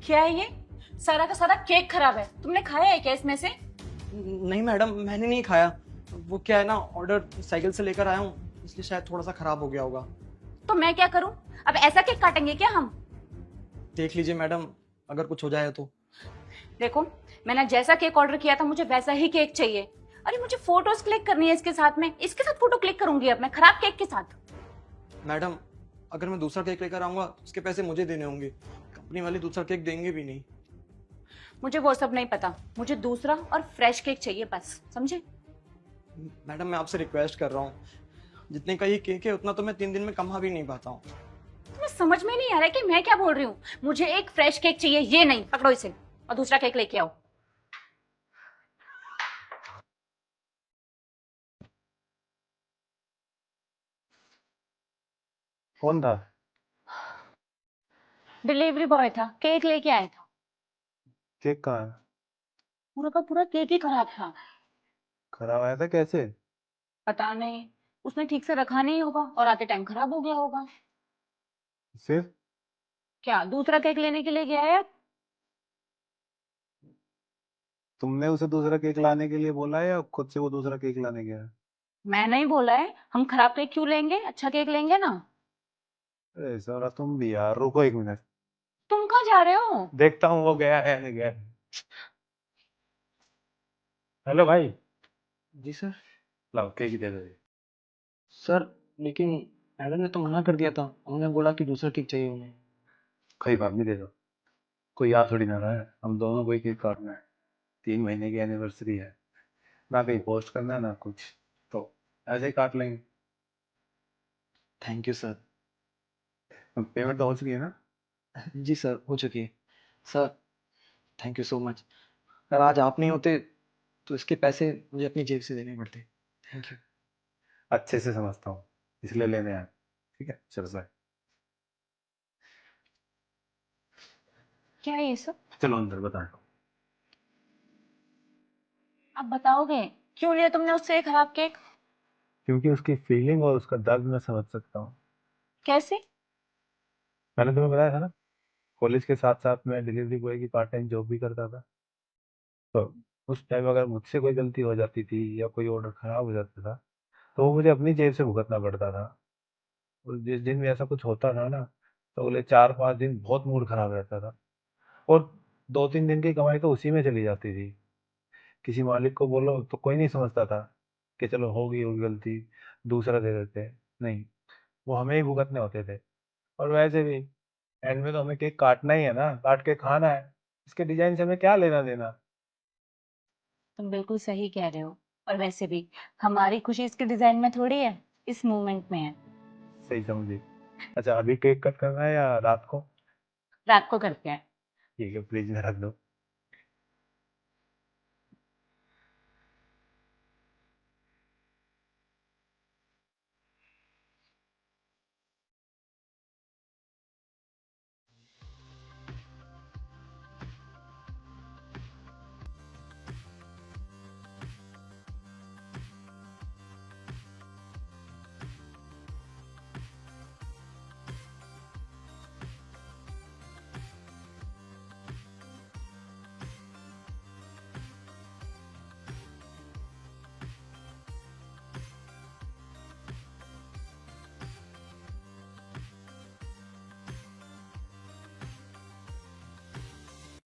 क्या है ये? सारा का सारा केक खराब है। तुमने खाया है क्या इसमें से? नहीं मैडम, मैंने नहीं खाया। वो क्या है ना, ऑर्डर साइकिल से लेकर आया हूँ, इसलिए शायद थोड़ा सा खराब हो गया होगा। तो मैं क्या करूं? अब ऐसा केक काटेंगे क्या हम? देख लीजिए मैडम, अगर कुछ हो जाए तो। देखो, मैंने जैसा केक ऑर्डर किया था मुझे वैसा ही केक चाहिए। अरे मुझे फोटोज क्लिक करनी है इसके साथ में, इसके साथ फोटो क्लिक करूंगी अब मैं खराब केक के साथ। मैडम, अगर मैं दूसरा केक लेकर आऊंगा तो उसके पैसे मुझे देने होंगे। कंपनी वाले दूसरा केक देंगे भी नहीं। मुझे वो सब नहीं पता, मुझे दूसरा और फ्रेश केक चाहिए बस, समझे? मैडम, मैं आपसे रिक्वेस्ट कर रहा हूँ, जितने का ये केक है उतना तो मैं 3 दिन में कमा भी नहीं पाता हूँ। तुम्हें समझ में नहीं आ रहा है कि मैं क्या बोल रही हूँ? मुझे एक फ्रेश केक चाहिए, ये नहीं, पकड़ो इसे और दूसरा केक लेके आओ। कौन था? डिलीवरी बॉय था, केक लेके आया था। केक कहाँ है? पूरा का पूरा केक ही खराब था। खराब आया था कैसे? पता नहीं, उसने ठीक से रखा नहीं होगा और आते टाइम खराब हो गया होगा। फिर क्या दूसरा केक लेने के लिए गया है? तुमने उसे दूसरा केक लाने के लिए बोला है या खुद से वो दूसरा केक लाने गया? मैं नहीं बोला है, हम खराब केक क्यों लेंगे, अच्छा केक लेंगे ना। अरे सौरा, तुम भी यार, रुको 1 मिनट। तुम कहाँ जा रहे हो? देखता हूँ वो गया है या नहीं गया। हेलो भाई, जी सर। लाओ केक दे दो। सर, लेकिन मैडम ने तो मना कर दिया था, उन्होंने बोला कि दूसरा केक चाहिए उन्हें। कोई बात नहीं, दे दो। कोई याद थोड़ी ना रहा है, हम दोनों को ही केक काटना है। 3 महीने की एनिवर्सरी है, ना कहीं पोस्ट करना है ना कुछ, तो ऐसे ही काट लेंगे। Thank you sir. पेमेंट तो हो चुकी है ना? जी सर, हो चुकी है। Sir, thank you so much. अगर आज आप नहीं होते तो इसके पैसे मुझे अपनी जेब से देने पड़ते। Thank you. अच्छे से समझता हूँ, इसलिए लेने आया। ठीक है, चलो बाय। क्या है ये सब? चलो अंदर बता। आप बताओगे क्यों लिया तुमने उससे ये खराब केक? क्योंकि उसकी फीलिंग और उसका दर्द मैं समझ सकता हूँ। कैसे? मैंने तुम्हें बताया था ना, कॉलेज के साथ साथ मैं डिलीवरी बॉय की पार्ट टाइम जॉब भी करता था। तो उस टाइम अगर मुझसे कोई गलती हो जाती थी या कोई ऑर्डर खराब हो जाता था, तो वो मुझे अपनी जेब से भुगतना पड़ता था। और जिस दिन भी ऐसा कुछ होता था ना, तो अगले 4-5 दिन बहुत मूड खराब रहता था। और 2-3 दिन की कमाई तो उसी में चली जाती थी। किसी मालिक को बोलो तो कोई नहीं समझता था कि चलो होगी होगी गलती, दूसरा दे देते हैं। नहीं, वो हमें ही भुगतने होते थे। और वैसे भी एंड में तो हमें केक काटना ही है ना, काट के खाना है। इसके डिजाइन से हमें क्या लेना देना। तुम बिल्कुल सही कह रहे हो। और वैसे भी हमारी खुशी इसके डिजाइन में थोड़ी है, इस मूवमेंट में है। सही समझी। अच्छा, अभी केक कट करना है या रात को? रात को करते हैं। ठीक है, फ्रिज में रख दो।